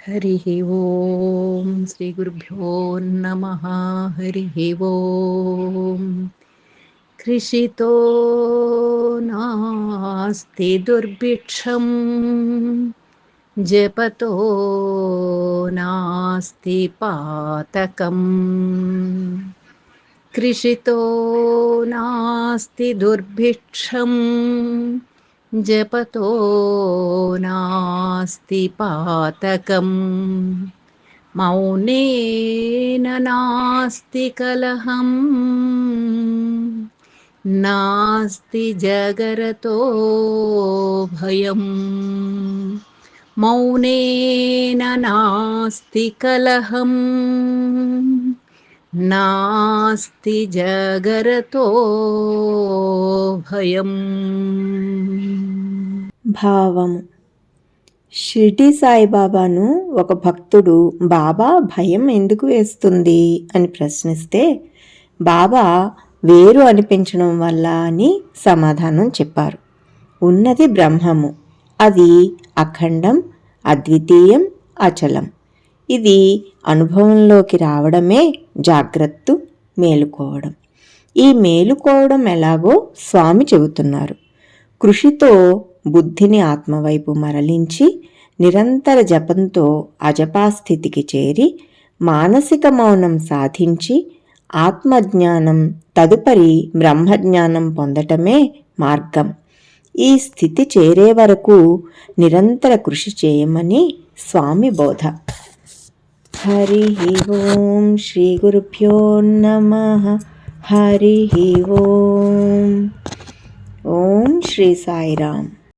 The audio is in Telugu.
हरिः ओम श्री गुरुभ्यो नमः। हरिः ओम। कृषितो नास्ति दुर्भिक्षं, जपतो नास्ति पातकम्। कृषितो नास्ति दुर्भिक्षं, जपतो नास्ति पातकम्। मौनेन नास्ति कलहम्, नास्ति जगरतो भयम्। मौनेन नास्ति कलहम्, नास्ति जगरतो భయం. భావము. షిర్డీ సాయిబాబాను ఒక భక్తుడు బాబా భయం ఎందుకు వేస్తుంది అని ప్రశ్నిస్తే బాబా వేరు అనిపించడం వల్ల అని సమాధానం చెప్పారు. ఉన్నది బ్రహ్మము, అది అఖండం, అద్వితీయం, అచలం. ఇది అనుభవంలోకి రావడమే జాగ్రత్త మేలుకోవడం. ఈ మేలుకోవడం ఎలాగో స్వామి చెబుతున్నారు. కృషితో బుద్ధిని ఆత్మవైపు మరలించి నిరంతర జపంతో అజపాస్థితికి చేరి మానసిక మౌనం సాధించి ఆత్మజ్ఞానం తదుపరి బ్రహ్మజ్ఞానం పొందటమే మార్గం. ఈ స్థితి చేరే వరకు నిరంతర కృషి చేయమని స్వామి బోధ. హరి ఓం. శ్రీ గురుభ్యో నమః. హరి ఓం. ఓం శ్రీ సాయిరామ్.